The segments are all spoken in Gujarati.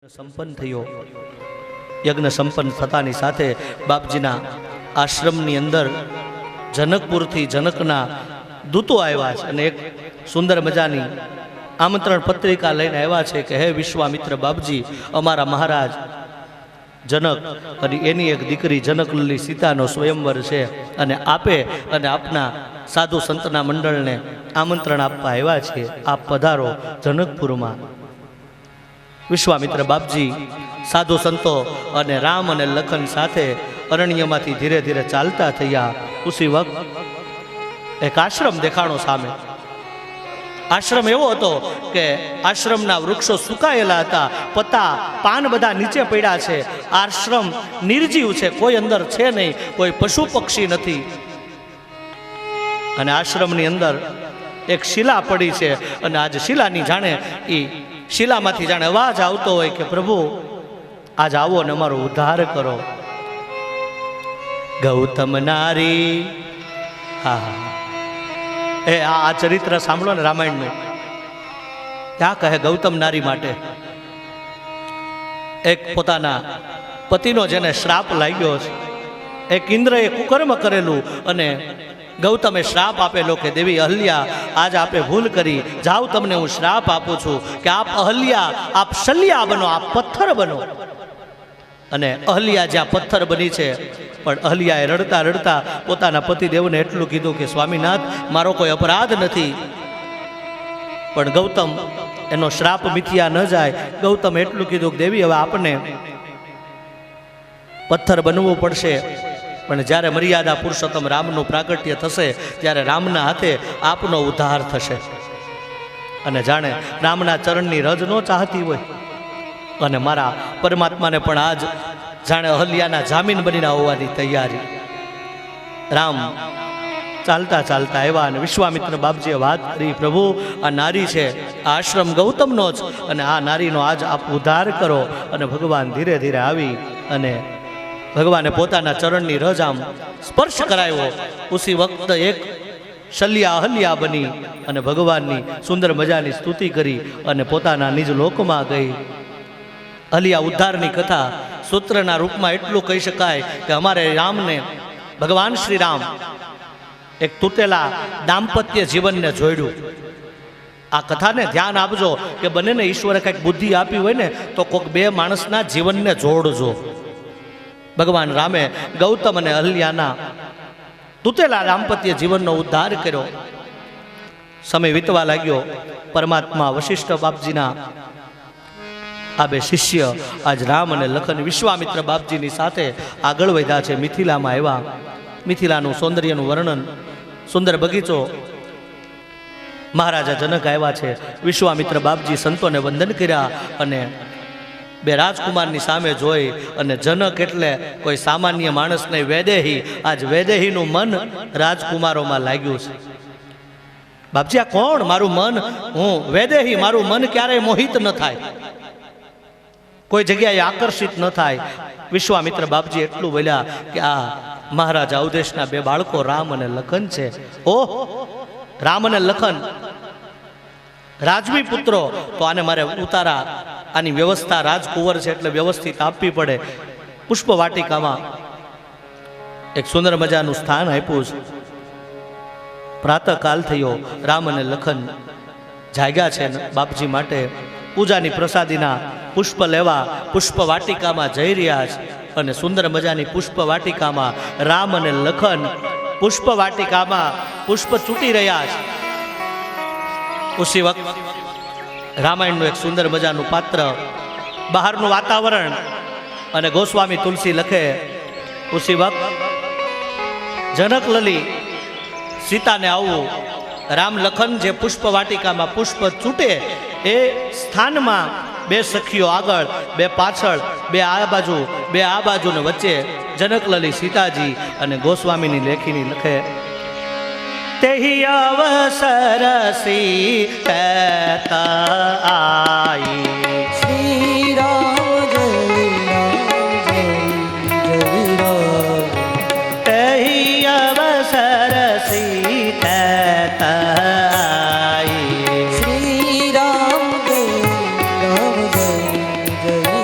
સંપન્ન થયો। યજ્ઞ સંપન્ન થતાની સાથે બાપજીના આશ્રમની અંદર જનકપુરથી જનકના દૂતો આવ્યા છે અને એક સુંદર મજાની આમંત્રણ પત્રિકા લઈને આવ્યા છે કે હે વિશ્વામિત્ર બાપજી, અમારા મહારાજ જનક અને એની એક દીકરી જનકલલી સીતાનો સ્વયંવર છે અને આપે અને આપના સાધુ સંતના મંડળને આમંત્રણ આપવા આવ્યા છે, આપ પધારો જનકપુરમાં। વિશ્વામિત્ર બાપજી સાધુ સંતો અને રામ અને લખન સાથે અરણ્યમાંથી ધીરે ધીરે ચાલતા થયા। ઉસી વખત એક આશ્રમ દેખાણો સામે। આશ્રમ એવો હતો કે આશ્રમના વૃક્ષો સુકાયેલા હતા, પત્તા પાન બધા નીચે પડ્યા છે। આશ્રમ નિર્જીવ છે, કોઈ અંદર છે નહીં, કોઈ પશુ પક્ષી નથી। અને આશ્રમની અંદર એક શિલા પડી છે અને આજ શિલાની જાણે એ શિલામાંથી જાણે અવાજ આવતો હોય કે પ્રભુ આજ આવો ને અમારો ઉદ્ધાર કરો। ગૌતમ નારી, હા હા, એ આ ચરિત્ર સાંભળો ને રામાયણનું। ક્યાં કહે ગૌતમ નારી માટે? એક પોતાના પતિનો જેને શ્રાપ લાગ્યો છે, એક ઇન્દ્રએ કુકર્મ કરેલું અને ગૌતમે શ્રાપ આપેલો કે દેવી અહલ્યા, આજ આપે ભૂલ કરી, જાઓ તમને હું શ્રાપ આપું છું કે આપ અહલ્યા, આપ શલ્યા બનો, આપ પથ્થર બનો। અને અહલ્યા જ્યાં પથ્થર બની છે, પણ અહલ્યાએ રડતા રડતા પોતાના પતિદેવને એટલું કીધું કે સ્વામીનાથ, મારો કોઈ અપરાધ નથી। પણ ગૌતમ એનો શ્રાપ મિથ્યા ન જાય, ગૌતમ એટલું કીધું કે દેવી હવે આપને પથ્થર બનવું પડશે, પણ જ્યારે મર્યાદા પુરુષોત્તમ રામનું પ્રાગટ્ય થશે ત્યારે રામના હાથે આપનો ઉદ્ધાર થશે। અને જાણે રામના ચરણની રજ ન ચાહતી હોય અને મારા પરમાત્માને પણ આજ જાણે અહલ્યાના જામીન બનીને હોવાની તૈયારી। રામ ચાલતા ચાલતા આવ્યા અને વિશ્વામિત્ર બાપજીએ વાત કરી, પ્રભુ આ નારી છે, આ આશ્રમ ગૌતમનો જ, અને આ નારીનો આજ આપ ઉદ્ધાર કરો। અને ભગવાન ધીરે ધીરે આવી અને ભગવાને પોતાના ચરણની રજ આમ સ્પર્શ કરાવ્યો। ઉસી વખત એક શલ્યા અહલ્યા બની અને ભગવાનની સુંદર મજાની સ્તુતિ કરી અને પોતાના નિજ લોકમાં ગઈ। અહલ્યા ઉદ્ધારની કથા સૂત્રના રૂપમાં એટલું કહી શકાય કે અમારે રામને, ભગવાન શ્રી રામ એક તૂટેલા દાંપત્ય જીવનને જોડ્યું। આ કથાને ધ્યાન આપજો કે બંનેને ઈશ્વરે કંઈક બુદ્ધિ આપી હોય ને તો કોઈક બે માણસના જીવનને જોડજો। ભગવાન રામે ગૌતમ અને અહલ્યાના તૂટેલા દાંપત્ય જીવનનો ઉદ્ધાર કર્યો। સમય વીતવા લાગ્યો। પરમાત્મા વશિષ્ઠ બાપજીના આ બે શિષ્ય આજ રામ અને લખન વિશ્વામિત્ર બાપજીની સાથે આગળ વધ્યા છે, મિથિલામાં આવ્યા। મિથિલાનું સૌંદર્યનું વર્ણન, સુંદર બગીચો, મહારાજા જનક આવ્યા છે। વિશ્વામિત્ર બાપજી સંતોને વંદન કર્યા અને બે રાજકુમારની સામે જોઈ અને જનક એટલે કોઈ સામાન્ય માણસ નહીં, વૈદેહી। આજ વૈદેહીનું મન રાજકુમારોમાં લાગ્યું છે। બાપજી આ કોણ? મારું મન, હું વૈદેહી, મારું મન ક્યારેય મોહિત ન થાય, કોઈ જગ્યાએ આકર્ષિત ન થાય। વિશ્વામિત્ર બાપજી એટલું બોલ્યા કે આ મહારાજા અવધેશના બે બાળકો રામ અને લખન છે। ઓહ, રામ અને લખન રાજવી પુત્રો, તો આને મારે ઉતારા, આની વ્યવસ્થા, રાજકુંવર છે એટલે વ્યવસ્થિત આપવી પડે। પુષ્પ વાટિકામાં એક સુંદર મજાનું સ્થાન આપ્યું છે। પ્રાતઃકાલ થયો, રામ અને લખન જાગ્યા છે બાપજી માટે પૂજાની પ્રસાદીના પુષ્પ લેવા પુષ્પ વાટિકામાં જઈ રહ્યા છે। અને સુંદર મજાની પુષ્પ વાટિકામાં રામ અને લખન પુષ્પ વાટિકામાં પુષ્પ ચૂંટી રહ્યા છે। ઉસી વખત રામાયણનું એક સુંદર મજાનું પાત્ર, બહારનું વાતાવરણ અને ગોસ્વામી તુલસી લખે, ઉસી વખત જનકલલી સીતાને આવવું, રામ લખન જે પુષ્પ વાટિકામાં પુષ્પ ચૂંટે એ સ્થાનમાં બે સખીઓ આગળ, બે પાછળ, બે આ બાજુ, બે આ બાજુ ને વચ્ચે જનકલલી સીતાજી અને ગોસ્વામીની લેખીની લખે, તેહી અવસર સીતા આઈ, શ્રી રામ તેહી અવસર સીતા આઈ, શ્રી રામ જય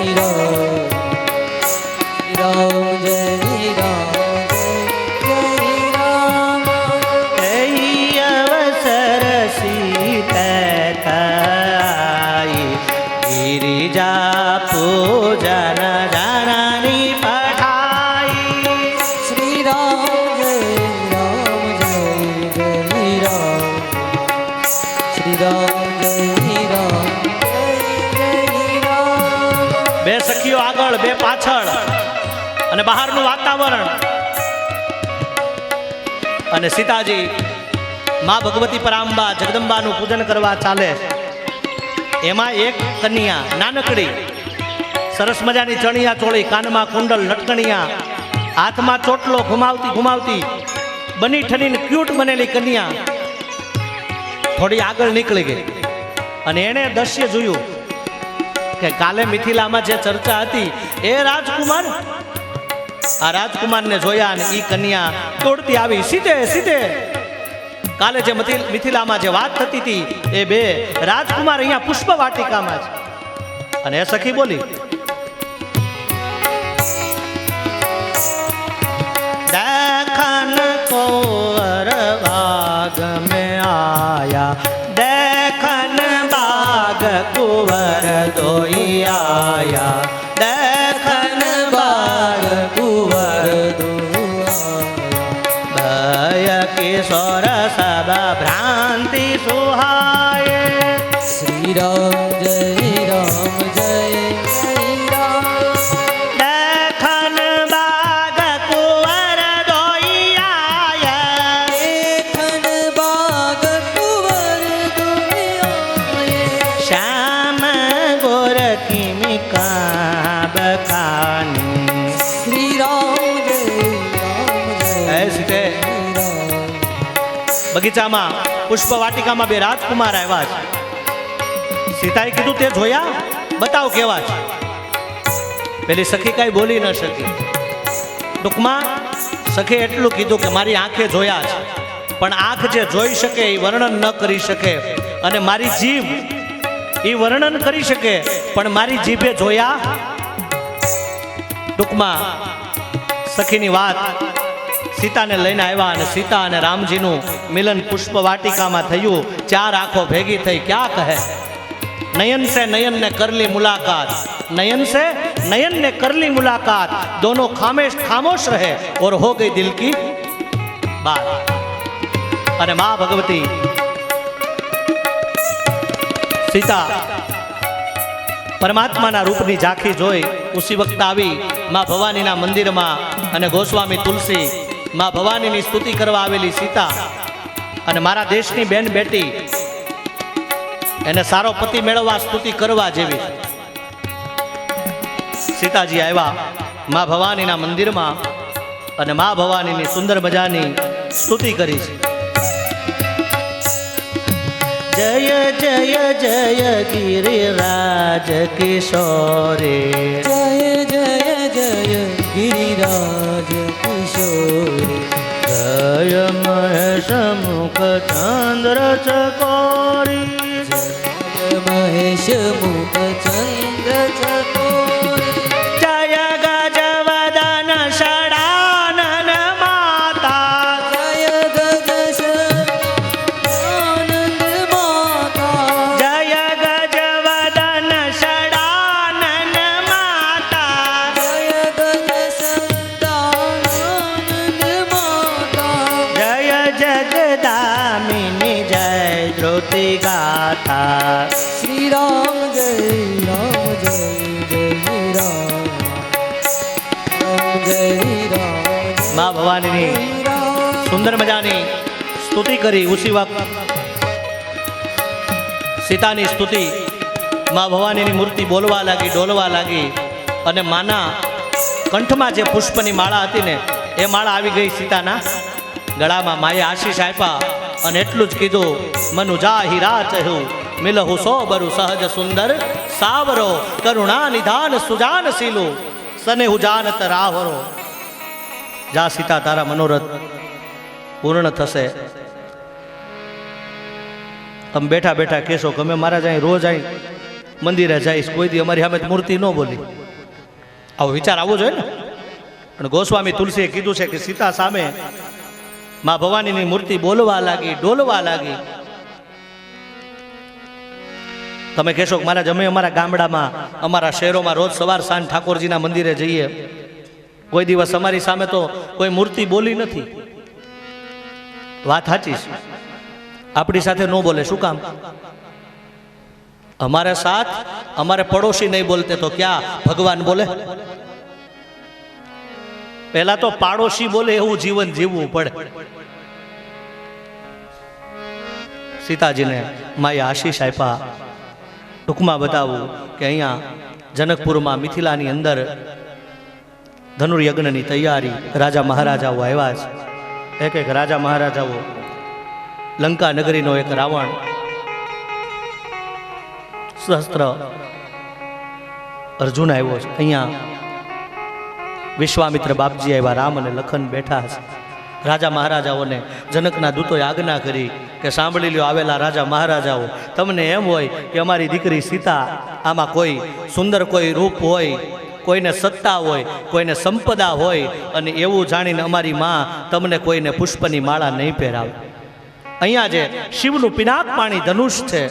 પૂજન જનની પઠાઈ શ્રી રામ જય રામ શ્રી રામ જય રામ બે સખીઓ આગળ બે પાછળ અને બહારનું વાતાવરણ અને સીતાજી માં ભગવતી પરાંબા જગદંબાનું પૂજન કરવા ચાલે. એમાં એક કન્યા નાનકડી સરસ મજાની ચણિયા ચોળી, કાનમાં કુંડલ, લટકણિયા, હાથમાં ચોટલો ઘુમાવતી ઘુમાવતી બની ઠનીને ક્યુટ બનેલી કન્યા થોડી આગળ નીકળી ગઈ અને એણે દ્રશ્ય જોયું કે કાલે મિથિલામાં જે ચર્ચા હતી એ રાજકુમાર, આ રાજકુમારને જોયા અને ઈ કન્યા દોડતી આવી, સીધે સીધે કાલે જે મિથિલામાં જે વાત થતી હતી એ બે રાજકુમાર અહીંયા પુષ્પ વાટિકામાં છે. અને એ સખી બોલી, દેખન કોર બાગ મેં આયા, દેખન બાગ કુંવર દોઈ આયા, દેખન બાગ કુંવર દોયા, કિશોર સબ ભ્રાંતિ સુહાય. શ્રી રામ જય રામ જય રામ દેખન બાગ કુંવર દોઈ આયા, દેખન બાગ કુંવર દોયા, શ્યામ ગોર કિમી કાબ કાની. શ્રી રામ જય રામ જય સીતે બગીચામાં પુષ્પ વાટિકામાં બે રાજકુમાર આવ્યા છે. સીતાએ કીધું તે જોયા, બતાવ કેવા છે. પેલી સખી કઈ બોલી ન શકી. ટૂંકમાં સખી એટલું કીધું કે મારી આંખે જોયા છે, પણ આંખ જે જોઈ શકે એ વર્ણન ન કરી શકે, અને મારી જીભ એ વર્ણન કરી શકે પણ મારી જીભે જોયા. ટૂંકમાં સખીની વાત સીતાને લઈને આવ્યા અને સીતા અને રામજીનું મિલન પુષ્પ વાટિકામાં થયું. ચાર આંખો ભેગી થઈ ક્યાં કહે, नयन से नयन ने कर ली मुलाकात, नयन से नयन ने कर ली मुलाकात, दोनों खामोश रहे और हो गई दिल की बात. अरे माँ भगवती सीता परमात्मा ना रूप ની ઝાંખી જોઈ ઉસી વખત આવી માં ભવાનીના મંદિરમાં અને ગોસ્વામી તુલસી માં ભવાનીની સ્તુતિ કરવા આવેલી સીતા અને મારા દેશની બેન બેટી એને સારો પતિ મેળવવા સ્તુતિ કરવા જેવી. સીતાજી આવ્યા માં ભવાનીના મંદિરમાં અને માં ભવાનીની સુંદર મજાની સ્તુતિ કરી છે. જય જય જય ગિરિરાજ કિશોરે, જય જય જય ગિરિરાજ કિશોરે, જય મહેશ મુખ ચંદ્ર ચકોરી, મહેશ મુખ ચંદ્ર ચકોરે, જય ગજવદન ષડાનન માતા, જય ગજ આનંદ માતા, જય ગજવદન ષડાનન માતા, જય ગજ સંતાનંદ માતા, જય જગદામિની જય ધૃતિ ગાથા. શ્રી રામ જય રામ જય જય રામ જય રામ માં ભવાનીની સુંદર મજાની સ્તુતિ કરી. ઉસી વખત સીતાની સ્તુતિ માં ભવાનીની મૂર્તિ બોલવા લાગી, ડોલવા લાગી અને માના કંઠમાં જે પુષ્પની માળા હતી ને એ માળા આવી ગઈ સીતાના ગળામાં. માએ આશીષ આપ્યા અને એટલું જ કીધું, મનુ જાહી રાચહુ મિલહુ સોબરુ સહજ સુંદર સાવરો, કરુણા નિધાન સુજાન શીલું સનેહુ જાનત રાવરો. જા સીતા, તારા મનોરથ પૂર્ણ થશે. તમે બેઠા બેઠા કહેશો કે અમે મારા જાય રોજ અહીં મંદિરે જઈશ, કોઈ દી અમારી સામે મૂર્તિ ન બોલી. આવો વિચાર આવવો જોઈએ ને. પણ ગોસ્વામી તુલસીએ કીધું છે કે સીતા સામે માં ભવાનીની મૂર્તિ બોલવા લાગી, ડોલવા લાગી. તમે કહેશો કે મહારાજ અમે અમારા ગામડામાં અમારા શહેરોમાં રોજ સવાર સાંજ ઠાકોરજીના મંદિરે જઈએ, કોઈ દિવસ અમારી સામે તો કોઈ મૂર્તિ બોલી નથી. વાત સાચી છે, આપણી સાથે ન બોલે. શું કામ? અમારે સાથ અમારે પડોશી નહીં બોલતે તો ક્યાં ભગવાન બોલે? પહેલા તો પાડોશી બોલે એવું જીવન જીવવું પડે. સીતાજીને માએ આશીષ આપ્યા. ટૂંકમાં બતાવું કે અહીંયા જનકપુરમાં મિથિલાની અંદર ધનુર્યજ્ઞની તૈયારી રાજા મહારાજાઓ આવ્યા છે. એક એક રાજા મહારાજાઓ, લંકા નગરીનો એક રાવણ સહસ્ત્ર અર્જુન આવ્યો છે. અહીંયા વિશ્વામિત્ર બાપજી આવ્યા, રામ અને લખન બેઠા છે. રાજા મહારાજાઓને જનકના દૂતોએ આજ્ઞા કરી કે સાંભળી લ્યો આવેલા રાજા મહારાજાઓ, તમને એમ હોય કે અમારી દીકરી સીતા આમાં કોઈ સુંદર કોઈ રૂપ હોય, કોઈને સત્તા હોય, કોઈને સંપદા હોય, અને એવું જાણીને અમારી માં તમને કોઈને પુષ્પની માળા નહીં પહેરાવે. અહીંયા જે શિવનું પિનાક પાણી ધનુષ છે,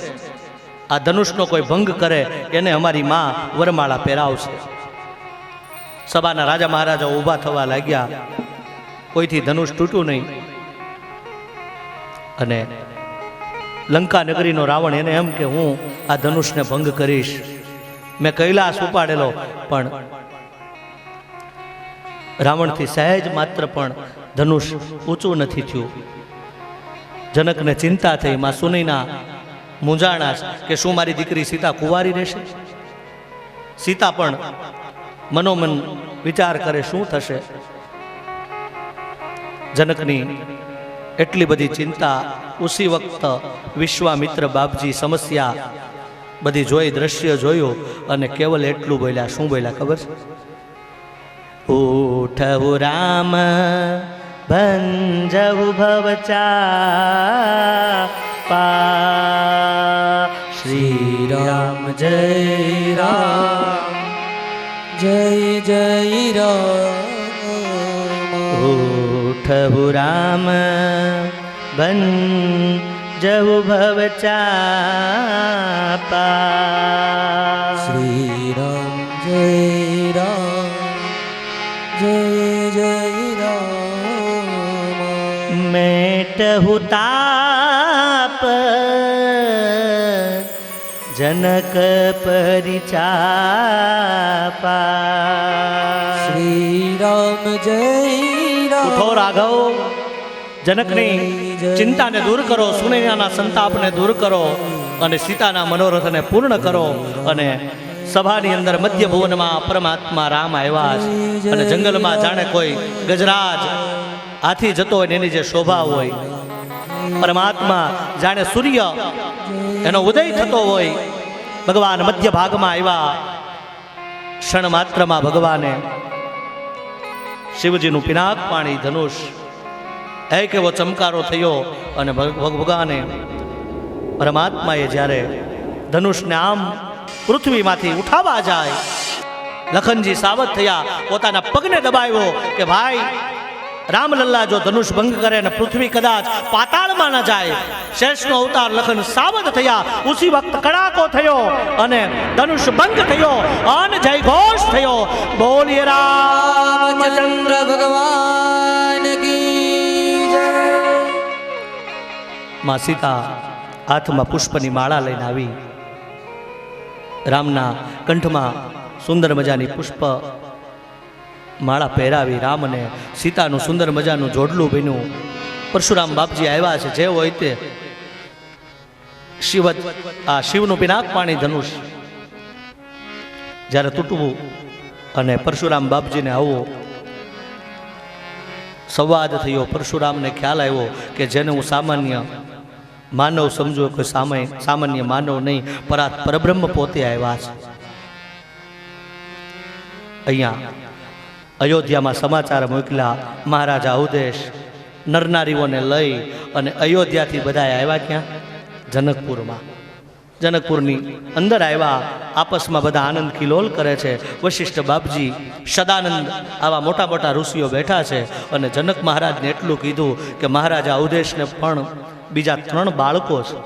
આ ધનુષનો કોઈ ભંગ કરે એને અમારી માં વરમાળા પહેરાવશે. સભાના રાજા મહારાજા ઊભા થવા લાગ્યા, કોઈથી ધનુષ તૂટ્યું નહીં. અને લંકા નગરીનો રાવણ એને એમ કે હું આ ધનુષને ભંગ કરીશ. મેં કૈલાસ ઉપાડેલો પણ રાવણથી સહેજ માત્ર પણ ધનુષ ઊંચું નથી થયું. જનકને ચિંતા થઈ, માં સુનીના મૂંઝાણા કે શું મારી દીકરી સીતા કુંવારી રહેશે? સીતા પણ મનોમન વિચાર કરે શું થશે. જનકની એટલી બધી ચિંતા. ઉસી વખત વિશ્વામિત્ર બાપજી સમસ્યા બધી જોઈ, દ્રશ્ય જોયું અને કેવલ એટલું બોલ્યા. શું બોલ્યા ખબર છે? ઉઠવું રામ ભંજવું ભવચાપા, શ્રી રામ જય રામ જય જય રામ. ઉઠવું રામ ભંજવું ભવચાપા, શ્રી રામ જય રામ જય જય રામ. મેટહુ તાપ જનક પરિચાપા, શ્રી રામ જય રામ. ઉઠો રાઘવ, જનકની ચિંતાને દૂર કરો, સુનૈનાના સંતાપને દૂર કરો અને સીતાના મનોરથને પૂર્ણ કરો. અને સભાની અંદર મધ્ય ભુવનમાં પરમાત્મા રામ આવ્યા છે. અને જંગલમાં જાણે કોઈ ગજરાજ હાથી જતો હોય એની જે શોભા હોય, પરમાત્મા જાણે સૂર્ય એનો ઉદય થતો હોય, ભગવાન મધ્ય ભાગમાં આવ્યા. ક્ષણ માત્રમાં ભગવાને શિવજીનું પિનાક પાણી ધનુષ એક એવો ચમકારો થયો. અને ભગવાને પરમાત્માએ જ્યારે ધનુષને આમ પૃથ્વીમાંથી ઉઠાવવા જાય, લખનજી સાવધ થયા, પોતાના પગને દબાવ્યો કે ભાઈ રામલલ્લા જો ધનુષ ભંગ કરે અને પૃથ્વી કદાચ પાતાળમાં ન જાય. શેષનો અવતાર લખન સાવધ થયા. ઉસી વખત કડાકો થયો અને ધનુષ ભંગ થયો અને જય ઘોષ થયો. બોલીએ રામચંદ્ર ભગવાન કી જય. માં સીતા હાથમાં પુષ્પની માળા લઈને આવી. રામના કંઠમાં સુંદર મજાની પુષ્પ માળા પહેરાવી. રામ અને સીતાનું સુંદર મજાનું જોડલું બન્યું. પરશુરામ બાપજી આવ્યા છે. જે હોય તે શિવનું પિનાક પાણી ધનુષ જ્યારે તૂટવું અને પરશુરામ બાપજીને આવો સંવાદ થયો. પરશુરામને ખ્યાલ આવ્યો કે જેને હું સામાન્ય માનવ સમજો, કોઈ સામાન્ય માનવ નહીં, પરબ્રહ્મ પોતે આવ્યા છે. અહીંયા અયોધ્યામાં સમાચાર મોકલ્યા. મહારાજા ઉદેશ નરનારીઓને લઈ અને અયોધ્યાથી બધા આવ્યા. ક્યાં? જનકપુરમાં. જનકપુરની અંદર આવ્યા. આપસમાં બધા આનંદ કિલોલ કરે છે. વશિષ્ઠ બાપજી, સદાનંદ, આવા મોટા મોટા ઋષિઓ બેઠા છે. અને જનક મહારાજને એટલું કીધું કે મહારાજા ઉદેશને પણ બીજા 3 બાળકો છે.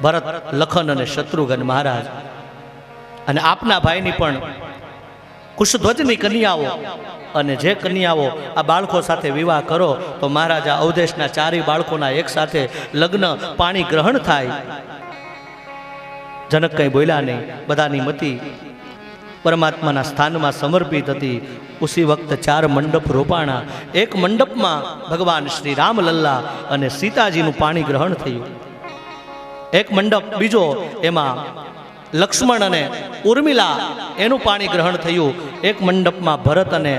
ભરત, લખન અને શત્રુઘ્ન મહારાજ અને આપના ભાઈની પણ કુશધ્વજની કન્યાઓ અને જે કન્યાઓ આ બાળકો સાથે વિવાહ કરો તો મહારાજા અવધેશના ચારેય બાળકોના એક સાથે લગ્ન પાણી ગ્રહણ થાય. જનક કંઈ બોલ્યા નહીં, બધાની મતિ પરમાત્માના સ્થાનમાં સમર્પિત હતી. ઉસી વખત 4 મંડપ રોપાણા. એક મંડપમાં ભગવાન શ્રી રામલલ્લા અને સીતાજીનું પાણી ગ્રહણ થયું. એક મંડપ બીજો એમાં લક્ષ્મણ અને ઉર્મિલા એનું પાણી ગ્રહણ થયું. એક મંડપમાં ભરત અને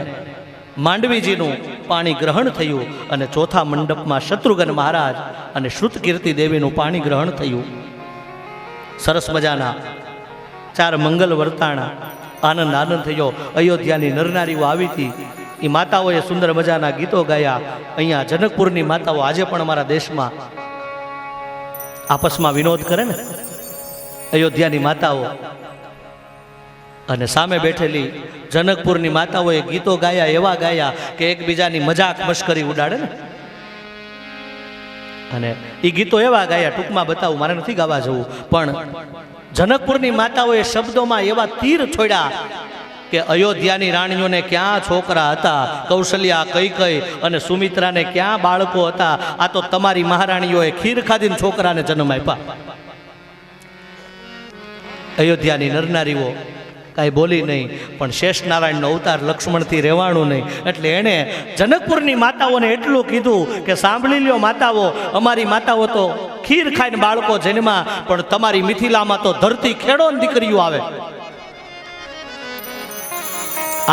માંડવીજીનું પાણી ગ્રહણ થયું અને ચોથા મંડપમાં શત્રુઘ્ન મહારાજ અને શ્રુતકીર્તિ દેવીનું પાણી ગ્રહણ થયું. સરસ મજાના 4 મંગલ વર્તાણા. આનંદ આનંદ થયો. અયોધ્યાની નરનારીઓ આવી હતી. એ માતાઓએ સુંદર મજાના ગીતો ગાયા. અહીંયા જનકપુરની માતાઓ આજે પણ અમારા દેશમાં આપસમાં વિનોદ કરે ને, અયોધ્યાની માતાઓ. અને સામે બેઠેલી જનકપુરની માતાઓએ ગીતો ગાયા, એવા ગાયા કે એકબીજાની મજાક મશ્કરી ઉડાડે ને. અને એ ગીતો એવા ગાયા, ટૂંકમાં બતાવું, મારે નથી ગાવા જવું, પણ જનકપુરની માતાઓએ શબ્દોમાં એવા તીર છોડ્યા કે અયોધ્યાની રાણીઓને ક્યાં છોકરા હતા, કૌશલ્યા, કૈકેયી અને સુમિત્રાને ક્યાં બાળકો હતા. આ તો તમારી મહારાણીઓએ ખીર ખાધીને છોકરાને જન્મ આપ્યા. અયોધ્યાની નરનારીઓ કાંઈ બોલી નહીં, પણ શેષનારાયણનો અવતાર લક્ષ્મણથી રહેવાનું નહીં. એટલે એણે જનકપુરની માતાઓને એટલું કીધું કે સાંભળી લ્યો માતાઓ, અમારી માતાઓ તો ખીર ખાઈને બાળકો જન્મા, પણ તમારી મિથિલામાં તો ધરતી ખેડો ને દીકરીઓ આવે.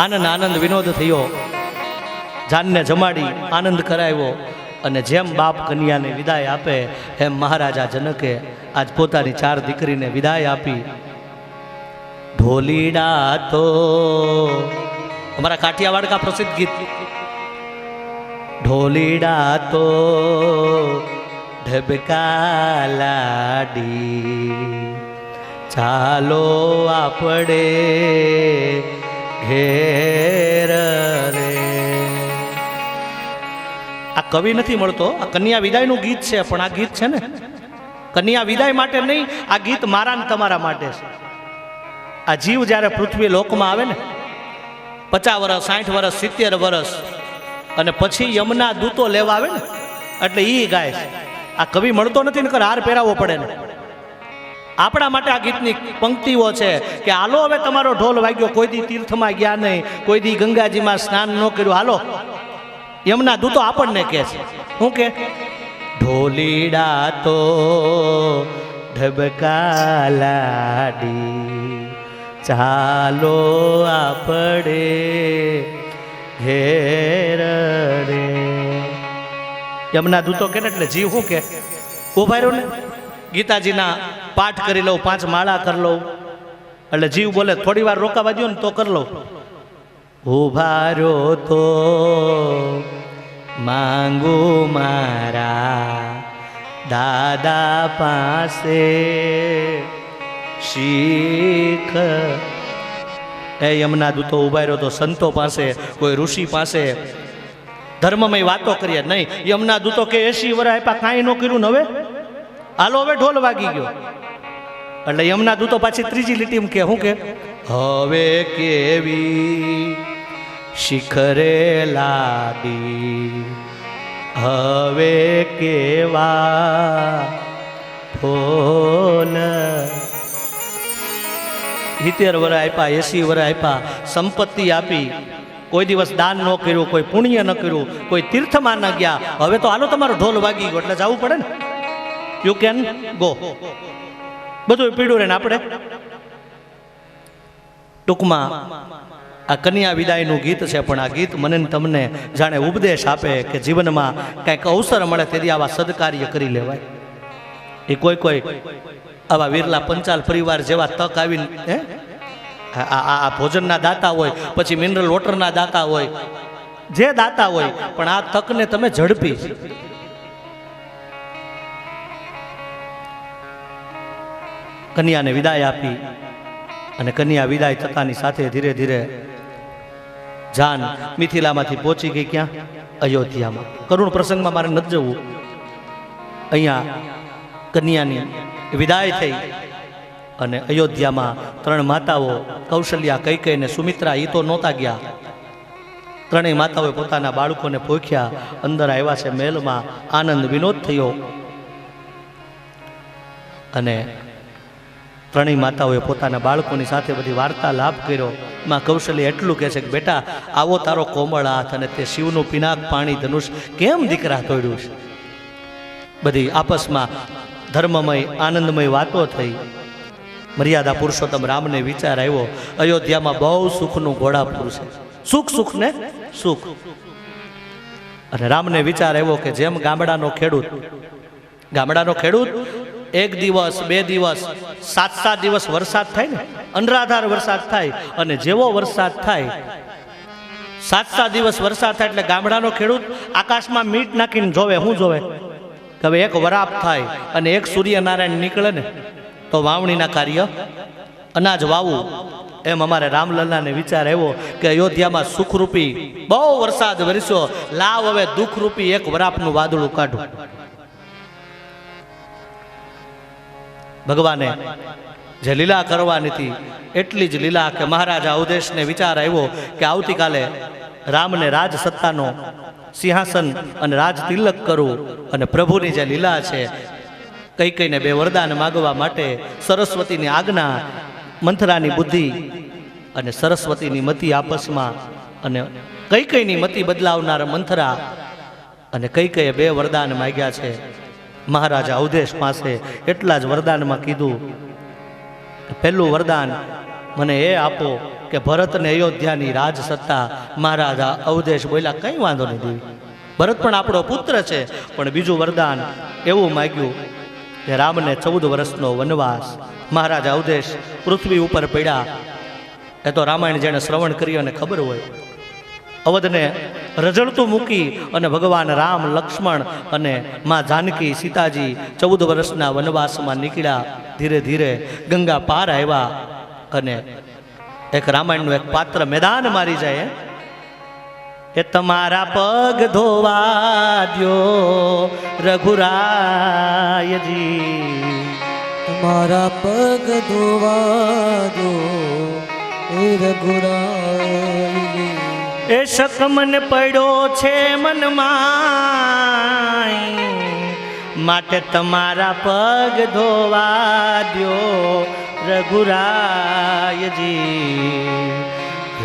આનંદ આનંદ વિનોદ થયો. જાનને જમાડી આનંદ કરાવ્યો. અને જેમ બાપ કન્યાને વિદાય આપે એમ મહારાજા જનકે આજ પોતાની 4 દીકરીને વિદાય આપી. ઢોલીડા તો અમારા કાઠિયાવાડ કા પ્રસિદ્ધ ગીત. ઢોલીડા તો ઢબકા લાડી, ચાલો આપણે ઘેર રે. આ કવિ નથી મળતો, આ કન્યા વિદાયનું ગીત છે. પણ આ ગીત છે ને કન્યા વિદાય માટે નહીં, આ ગીત મારા ને તમારા માટે છે. આ જીવ જ્યારે પૃથ્વી લોકમાં આવે ને 50 વર્ષ, 60 વર્ષ, 70 વર્ષ અને પછી યમના દૂતો લેવા આવે ને, એટલે ઈ ગાય છે. આ કવિ મળતો નથી ને, હાર પહેરાવવો પડે ને. આપણા માટે આ ગીતની પંક્તિઓ છે કે હાલો હવે તમારો ઢોલ વાગ્યો, કોઈ દી તીર્થમાં ગયા નહીં, કોઈ દી ગંગાજીમાં સ્નાન ન કર્યું, હાલો. યમના દૂતો આપણને કહે છે, શું કે ઢોલીડા તો ઢબકા લાડી, ચાલો આપણે ઘેર રે. યમના દૂતો કે ને એટલે જીવ શું કે ઉભા રહ્યો ને, ગીતાજીના પાઠ કરી લઉં, 5 માળા કરી લઉં, એટલે જીવ બોલે થોડી વાર રોકાવા દો ને તો કરી લઉં. ઉભા રહ્યો તો માંગુ મારા દાદા પાસે શીખ. એ યમના દૂતો ઉભા રહ્યો તો સંતો પાસે, કોઈ ઋષિ પાસે ધર્મમય વાતો કરીએ નહીં. યમના દૂતો કે 80 વર્ષ આપ્યા, કાંઈ ન કર્યું ને હવે હાલો હવે ઢોલ વાગી ગયો. એટલે યમના દૂતો પાછી ત્રીજી લીટીમાં કે શું કે હવે કેવી શિખરે લાડી, હવે કેવા ફોલ. 70 વર્ષ આપ્યા, 80 વર્ષ આપ્યા, સંપત્તિ આપી, કોઈ દિવસ દાન ન કર્યું, કોઈ પુણ્ય ન કર્યું, કોઈ તીર્થમાં ન ગયા. હવે તો હાલો તમારો ઢોલ વાગી ગયો એટલે જવું પડે ને. You can go. બધું પીડ્યું રહે ને આપણે. ટૂંકમાં આ કન્યા વિદાયનું ગીત છે, પણ આ ગીત મને તમને જાણે ઉપદેશ આપે કે જીવનમાં કંઈક અવસર મળે તેથી આવા સદકાર્ય કરી લેવાય. એ કોઈ આવા વિરલા પંચાલ પરિવાર જેવા તક આવીને આ ભોજનના દાતા હોય, પછી મિનરલ વોટરના દાતા હોય, જે દાતા હોય, પણ આ તકને તમે ઝડપી. કન્યાને વિદાય આપી અને કન્યા વિદાય થતાની સાથે ધીરે ધીરે જાન મિથિલામાંથી પહોંચી ગઈ ક્યાં? અયોધ્યામાં. કરુણ પ્રસંગમાં મારે નથી જવું. અહીંયા કન્યાની વિદાય થઈ અને અયોધ્યામાં 3 માતાઓ કૌશલ્યા, કૈકેયી અને સુમિત્રા એ તો નહોતા ગયા. 3 માતાઓએ પોતાના બાળકોને પોખ્યા, અંદર આવ્યા છે મહેલમાં. આનંદ વિનોદ થયો અને 3 માતાઓએ પોતાના બાળકોની સાથે બધી વાર્તાલાપ કર્યો. માં કૌશલ્ય એટલું કહે છે કે બેટા, આવો તારો કોમળ હાથ અને તે શિવનું પિનાક પાણી ધનુષ કેમ દીકરા તોડ્યું છે. બધી આપસમાં ધર્મમય આનંદમય વાતો થઈ. મર્યાદા પુરુષોત્તમ રામને વિચાર આવ્યો, અયોધ્યામાં બહુ સુખનું ઘોડાપુર છે, સુખ સુખ ને સુખ. અને રામને વિચાર આવ્યો કે જેમ ગામડાનો ખેડૂત 1 દિવસ 2 દિવસ 7 દિવસ વરસાદ થાય ને, અનરાધાર વરસાદ થાય, અને જેવો વરસાદ થાય 7 દિવસ વરસાદ થાય એટલે ગામડાનો ખેડૂત આકાશમાં મીટ નાખીને જોવે. શું જોવે? કે હવે એક વરાપ થાય અને એક સૂર્યનારાયણ નીકળે ને તો વાવણીના કાર્ય, અનાજ વાવવું. એમ અમારે રામલલ્લાને વિચાર આવ્યો કે અયોધ્યામાં સુખરૂપી બહુ વરસાદ વરસ્યો, લાવ હવે દુઃખરૂપી એક વરાપનું વાદળું કાઢું. ભગવાને જે લીલા કરવાની હતી એટલી જ લીલા કે મહારાજા અવધેશને વિચાર આવ્યો કે આવતીકાલે રામને રાજ સત્તાનો સિંહાસન અને રાજ તિલક કરવું. અને પ્રભુની જે લીલા છે, કૈકેયીને 2 વરદાન માગવા માટે સરસ્વતીની આજ્ઞા, મંથરાની બુદ્ધિ અને સરસ્વતીની મતિ આપસમાં, અને કૈકેયીની મતિ બદલાવનાર મંથરા, અને કૈકેયીએ 2 વરદાન માગ્યા છે મહારાજા અવધેશ પાસે. એટલા જ વરદાનમાં કીધું, પહેલું વરદાન મને એ આપો કે ભરતને અયોધ્યાની રાજ સત્તા. મહારાજા અવધેશ બોલ્યા, કંઈ વાંધો નહીં દેવી, ભરત પણ આપણો પુત્ર છે. પણ બીજું વરદાન એવું માગ્યું કે રામને 14 વર્ષનો વનવાસ. મહારાજા અવધેશ પૃથ્વી ઉપર પડ્યા. એ તો રામાયણ જેણે શ્રવણ કર્યું અને ખબર હોય. અવધને રઝળતું મૂકી અને ભગવાન રામ, લક્ષ્મણ અને માં જાનકી, સીતાજી 14 વર્ષના વનવાસમાં નીકળ્યા. ધીરે ધીરે ગંગા પાર આવ્યા અને એક રામાયણનું એક પાત્ર મેદાન મારી જાય, એ તમારા પગ ધોવા દ્યો રઘુરાયજી, તમારા પગ ધોવા દો એ રઘુરાયજી. એ શકમન પડ્યો છે મનમાં, માટે તમારા પગ ધોવા દ્યો રઘુરાયજી.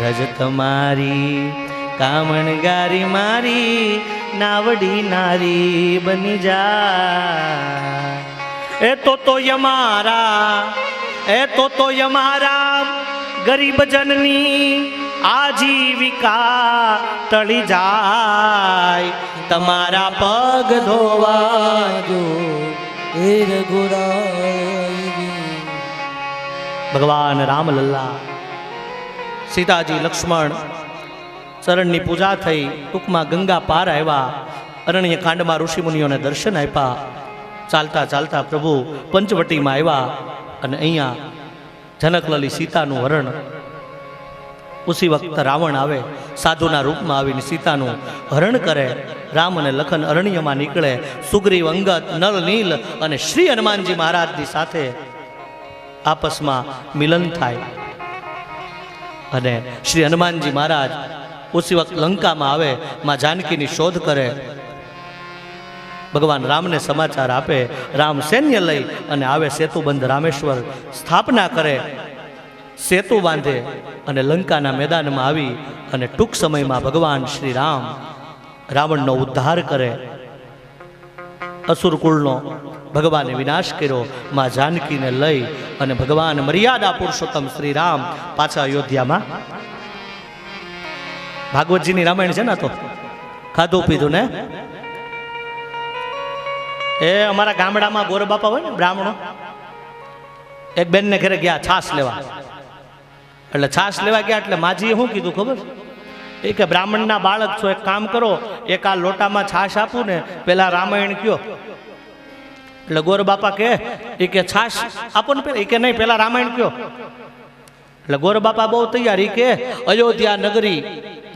રજ તમારી કામણગારી મારી, નાવડી નારી બની જા. એ તો યમારા ગરીબ જનની આજીવિકા ટળી જાય. તમારા પગ ધોવા દો એ રઘુરાયજી. ભગવાન રામલલ્લા, સીતાજી, લક્ષ્મણ ચરણની પૂજા થઈ. ટૂંકમાં ગંગા પાર આવ્યા. અરણ્ય કાંડમાં ઋષિમુનિઓને દર્શન આપ્યા. ચાલતા ચાલતા પ્રભુ પંચવટીમાં આવ્યા અને અહીંયા જનકલલી સીતાનું હરણ. ઉસી વખત રાવણ આવે, સાધુના રૂપમાં આવીને સીતાનું હરણ કરે. રામ અને લખન અરણ્યમાં નીકળે. સુગ્રીવ, અંગદ, નલ, નીલ અને શ્રી હનુમાનજી મહારાજની સાથે આપસમાં મિલન થાય. અને શ્રી હનુમાનજી મહારાજ ઉસી વખત લંકામાં આવે, માં જાનકીની શોધ કરે. ભગવાન રામને સમાચાર આપે. રામ સૈન્ય લઈ અને આવે, સેતુબંધ રામેશ્વર સ્થાપના કરે, સેતુ બાંધે અને લંકાના મેદાનમાં આવી અને ટૂંક સમયમાં ભગવાન શ્રી રામ રાવણનો ઉદ્ધાર કરે. અસુરકુળનો ભગવાને વિનાશ કર્યો. માં જાનકીને લઈ અને ભગવાન મર્યાદા પુરુષોત્તમ શ્રી રામ પાછા અયોધ્યામાં. ભાગવતજીની રામાયણ છે ને, તો ખાધું પીધું ને. એ અમારા ગામડામાં ગોર બાપા હોય ને, બ્રાહ્મણો, એક બેનને ઘરે ગયા છાશ લેવા. એટલે છાશ લેવા ગયા એટલે માજીએ શું કીધું ખબર? એ કે બ્રાહ્મણના બાળક છો, એક કામ કરો, એક આ લોટામાં છાશ આપું ને, પેલા રામાયણ કયો. એટલે ગોર બાપા કે છાશ આપો ને પેલા. એ કે નહીં, પેલા રામાયણ કયો. એટલે ગોર બાપા બહુ તૈયાર. એ કે અયોધ્યા નગરી,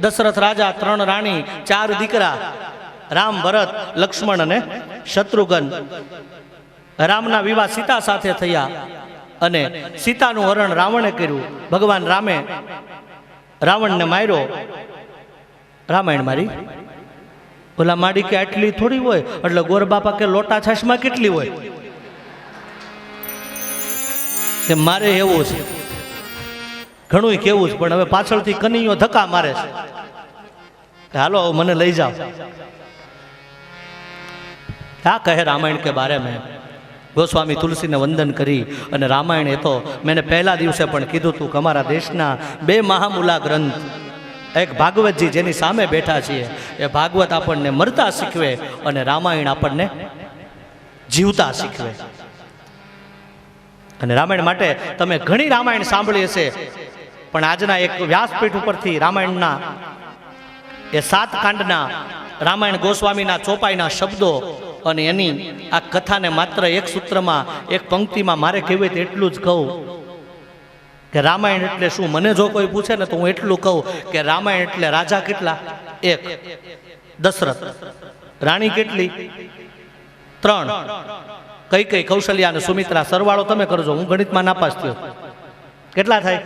દશરથ રાજા, 3 રાણી, 4 દીકરા, રામ, ભરત, લક્ષ્મણ અને શત્રુઘ્ન. રામના વિવાહ સીતા સાથે થયા અને સીતાનું હરણ રાવણે કર્યું. ભગવાન રામે રાવણને માર્યો. રામાયણ મારી ઓલા માડી કે આટલી થોડી હોય, એટલે ગોર બાપા કે લોટા છાશમાં કેટલી હોય. કે મારે એવું છે, ઘણું કેવું છે, પણ હવે પાછળથી કનૈયો ધક્કા મારે છે કે હાલો મને લઈ જાઓ. क्या कहे रामायण के बारे में. गोस्वामी तुलसी ने वंदन करी અને રામાયણ એ તો મેં પહેલા દિવસે પણ કીધું હતું કે અમારા દેશના બે મહામૂલા ગ્રંથ, એક ભાગવતજી જેની સામે બેઠા છીએ, એ ભાગવત આપણને મરતા શીખવે અને રામાયણ આપણને જીવતા શીખવે. અને રામાયણ માટે તમે ઘણી રામાયણ સાંભળી હશે, પણ આજના એક વ્યાસપીઠ ઉપરથી રામાયણના એ 7 કાંડના રામાયણ ગોસ્વામીના ચોપાઈના શબ્દો અને એની આ કથાને માત્ર એક સૂત્રમાં, એક પંક્તિમાં મારે કહેવું તો એટલું જ કહું કે રામાયણ એટલે શું. મને જો કોઈ પૂછે ને તો હું એટલું કહું કે રામાયણ એટલે રાજા કેટલા? 1 દશરથ. રાણી કેટલી? 3 કઈ કૌશલ્યા અને સુમિત્રા. સરવાળો તમે કરજો, હું ગણિતમાં નાપાસ થયો. કેટલા થાય?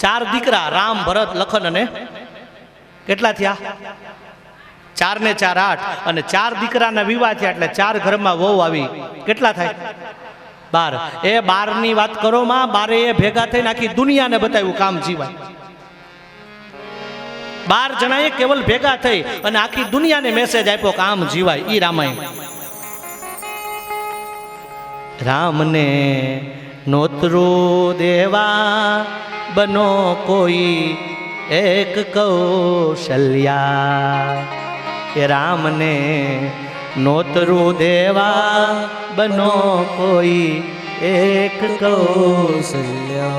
4 દીકરા રામ, ભરત, લખન અને કેટલા થયા? 4 ને 4 8 અને 4 દીકરાના વિવાહ થયા એટલે 4 ઘરમાં વહુ આવી. કેટલા થાય? 12. એ 12 ની વાત કરો માં. 12 એ ભેગા થઈને આખી દુનિયાને બતાવ્યું કામ જીવાય. 12 જણાએ કેવલ ભેગા થઈ અને આખી દુનિયાને મેસેજ આપ્યો કામ જીવાય. ઈ રામાયણ. રામને નોતરો દેવા બનો કોઈ એક કૌશલ્યા. એ રામને નોતરું દેવા બનો કોઈ એક કૌશલ્યા.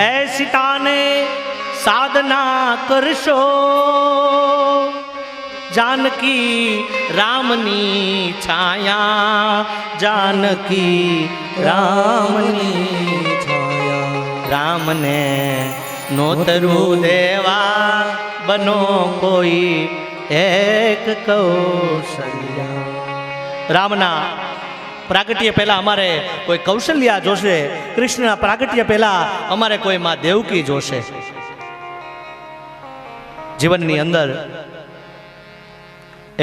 એ સીતાને સાધના કરશો जानकी रामनी छाया, जानकी रामनी छाया। राम ने नोतरु देवा बनो कोई एक कौशल्या। रामना प्रागट्य पहला अमारे कोई कौशल्या जोशे, कृष्ण प्रागट्य पहला अमारे कोई मां देवकी जोशे। जीवननी अंदर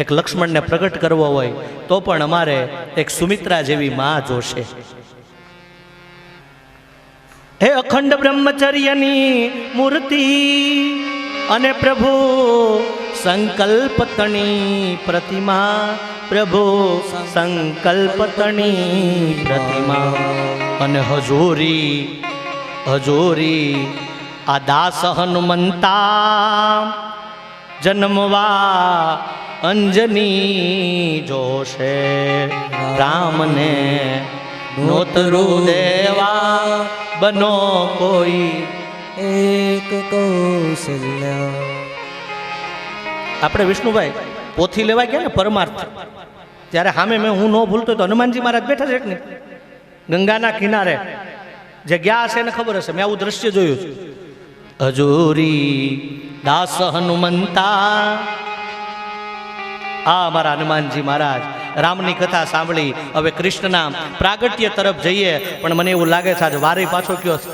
एक लक्ष्मण ने प्रगट करवो होय तो पण अमारे एक सुमित्रा जेवी मां जोशे। हे अखंड ब्रह्मचर्यनी मूर्ति अने प्रभु संकल्पतणी प्रतिमा, प्रभु संकल्पतणी प्रतिमा। अने हजूरी हजूरी आ दास हनुमंता जन्मवा अंजनी जोशे। राम ने नोतरु देवा बनो कोई एक कौशल्या। આપણે વિષ્ણુભાઈ પોથી લેવા ગયા ને પરમાર્થ, ત્યારે સામે મેં હું ન ભૂલતો તો હનુમાનજી મહારાજ બેઠા છે ને ગંગાના કિનારે, જે ગયા હશે ને ખબર હશે, મેં આવું દ્રશ્ય જોયું છે। હજૂરી દાસ હનુમંતા, આ અમારા હનુમાનજી મહારાજ રામની કથા સાંભળી। હવે કૃષ્ણના પ્રાગટ્ય તરફ જઈએ, પણ મને એવું લાગે છે આજે વારે પાછો કયો છે।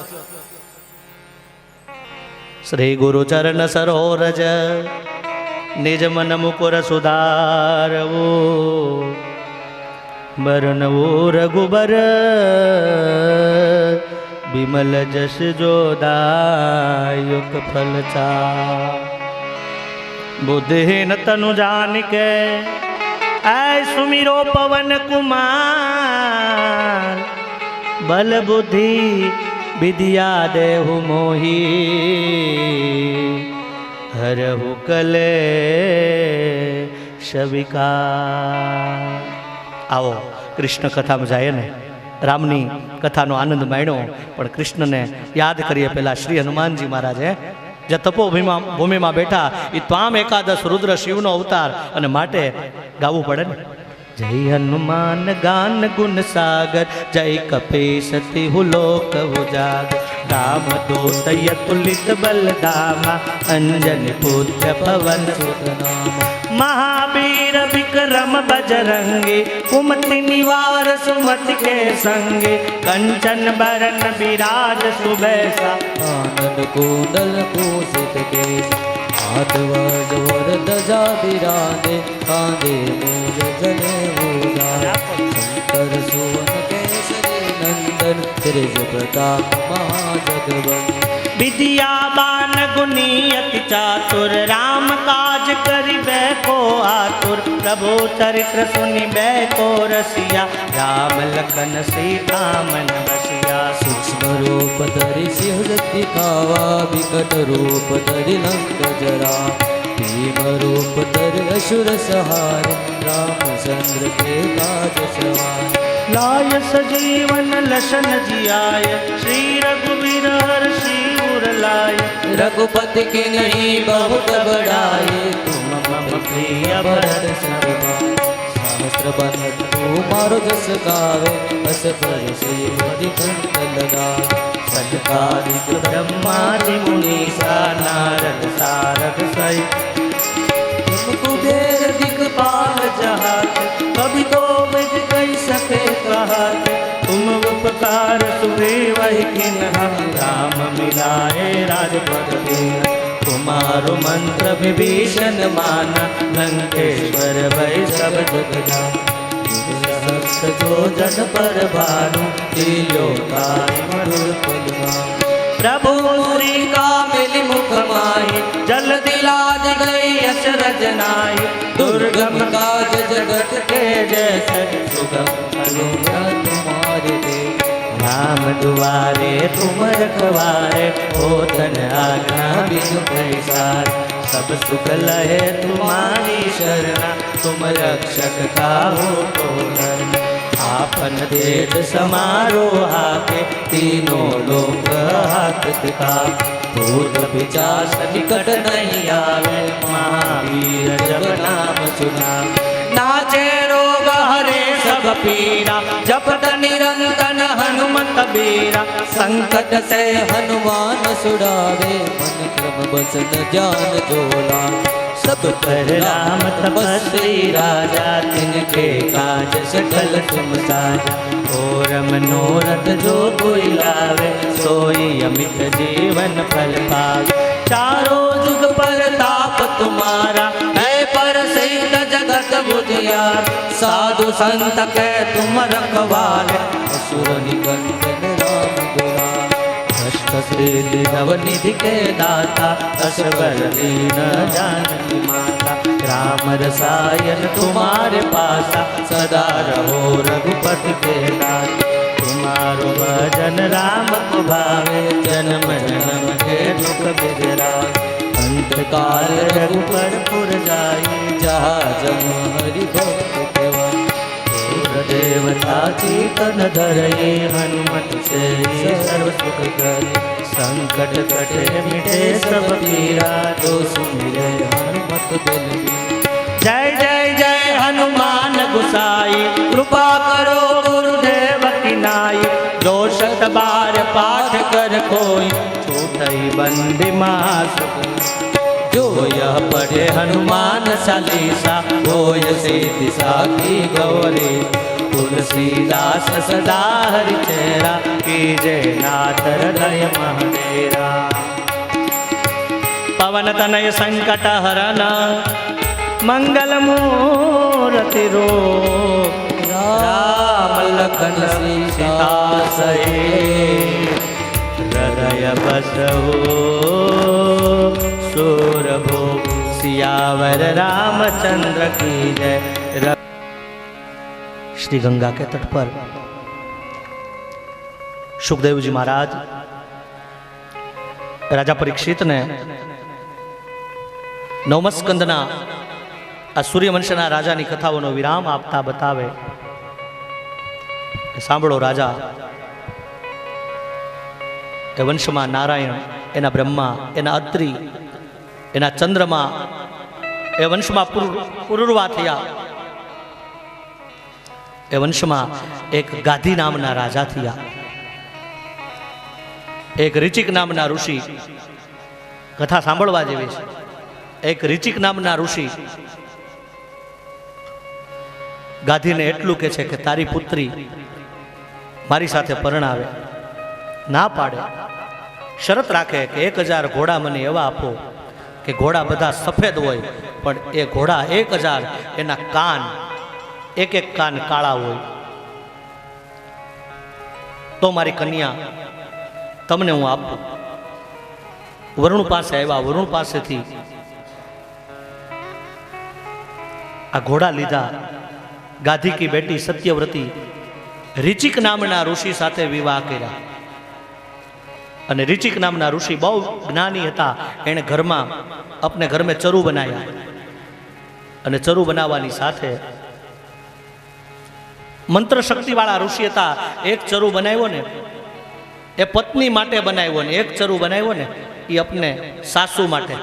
શ્રી ગુરુ ચરણ સરોરજ निज मन मुकुर सुधारवो, बरनवो रघुबर बिमल जस जोदायुक फलचा। बुद्धिहीन तनु जानिके ऐ सुमिरो पवन कुमार, बल बुद्धि विद्या देहु मोही, हरहु कले शविकार। आओ कृष्ण कथा में जाए ने, रामनी कथानो आनंद माण्यो, पण कृष्ण ने याद करिए। पहला श्री हनुमान जी महाराजे जे तपोभूमि में बैठा, ई त्वाम एकादश रुद्र शिवनो अवतार, अने माटे गावू पड़े ने। जय हनुमान गान गुण सागर, जय कपीसति हुलोक उजागर। राम दूत यतुलित बलधामा, अंजनी पुत्र पवन सुत नामा। महावीर विक्रम रम बजरंगी कुमति निवार सुमति के संगे कंचन बरन विराज सुबैसा आनंद कुंडल कुसित केश हाथ वज वर ध्वजा बिराजे कांधे मूज जने उजारा शंकर सुवन केसरी नंदन त्रिज प्रताप महाजगवंदन विद्यावान गुणी अति चातुर राम काज करिबे को आतुर प्रभु चरित्र सुनिबे को रसिया राम लखन सीता मन बसिया सूक्ष्म रूप धरि सिंह दिखावा विकट रूप धरि लंक जरा भीम रूप धरि असुर सहार रामचंद्र के काज सवार लाय सजीवन लशन जियाय श्री रघुवीर हर्षि उर लाय रघुपति के नहीं बहुत बड़ाई तुम मम प्रिय भरत भरत सम सहस्र बंधन तुम्हारो जस गावे बस पर श्री कंठ लगा सत्कारिक ब्रह्मादि मुनीसा नारद सारद सहित तुम कुबेर दिखपाल जहात कभी को बिद कही सके कहत तुम उपकार सुरे वही किन्हा राम मिलाए राजपद दीन तुम्हारो मंत्र विभीषण माना लंकेश्वर भय सब जग जाना सख्त जो जन पर भानु दियो ताई मधुर पलवान प्रभु श्री का मिली मुख माही जल दिलाद गई अशरज नाई दुर्गम काज जगत के जैसे सुगम अनुग्रह तुम्हारे दे राम दुआरे तुम रखवारे होतन आज्ञा बिनु पैसार सब सुख लहे तुम्हारी शरणा तुम रक्षक का हो तो करना आपन देश समारो हाके तीनों लोक हाकत का भूत पिचास निकट नहीं आवे महावीर जब नाम सुना नाचे रोग हरे सब पीरा जपत निरंतन हनुमत बीरा संकट से हनुमान सुड़ावे मन क्रम बचन ज्ञान जोला सब पर राम तपस्वी राजा तिनके काज सकल तुम साजा और मनोरथ जो कोई लावे सोई अमित जीवन फल पावे चारों जुग पर ताप तुम्हारा है पर सिद्ध जगत बुझियार साधु संत के तुम रखवारे असुर निकंदन राम दुलार अष्ट सिद्धि नवनिधि के दाता असबर दीन जानकी माता राम रसायन तुम्हारे पासा सदा रहो रघुपति के दास तुम्हारो भजन राम को भावे जन्म जन्म के दुख बिगड़ा अंत काल रघुपर पुर जाई जहाँ जम हरि भक्त केवल देवता चेतन धरये हनुमत से सर्व सुख करे संकट कटे मिटे सब पीरा जो सुमिरे हनुमत बिन जय जय जय हनुमान गुसाई कृपा करो गुरुदेव की नाई जो शत बार पाठ कर कोई छूटई बंदी मास जो यह पढ़े हनुमान चालीसा होय सिद्धि साखी गौरी तुलसीदास सदा हरि चेरा कीजय नाथ हृदय महडेरा पवन तनय संकट हरन मंगल मूर्ति रो राम लखन सीता सहित हृदय बसहु सूरभो सियावर रामचंद्र की जय। श्री गंगा के तट पर सुखदेव जी महाराज राजा परीक्षित ने नवम स्कंदना आ सूर्यवंशना राजानी कथाओनो विराम आपता बतावे सांभळो राजा ए वंशमा नारायण एना ब्रह्मा एना अत्रि एना चंद्रमा ए वंशमा पुरुरवा थया ए वंशमा एक गाधी नामना राजा थया एक ऋचिक नामना ऋषि कथा सांभळवा जेवी छे एक ऋचिक नामना ऋषि ગાધીને એટલું કહે છે કે તારી પુત્રી મારી સાથે પરણાવે. ના પાડે, શરત રાખે કે 1000 ઘોડા મને એવા આપો કે ઘોડા બધા સફેદ હોય, પણ એ ઘોડા 1000 એના કાન એક કાન કાળા હોય, તો મારી કન્યા તમને હું આપું. વરુણ પાસે આવ્યા, વરુણ પાસેથી આ ઘોડા લીધા. ગાધી કી બેટી સત્યવ્રતી ઋચિક નામના ઋષિ સાથે વિવાહ કર્યા. અને ઋચિક નામના ઋષિ બહુ જ્ઞાની હતા. એણે ઘરમાં अपने घर में चरू बनाया. અને ચરુ બનાવવાની સાથે મંત્ર શક્તિ વાળા ઋષિ હતા. એક ચરુ બનાવ્યો ને એ પત્ની માટે બનાવ્યો, ને એક ચરુ બનાવ્યો ને એ अपने સાસુ માટે.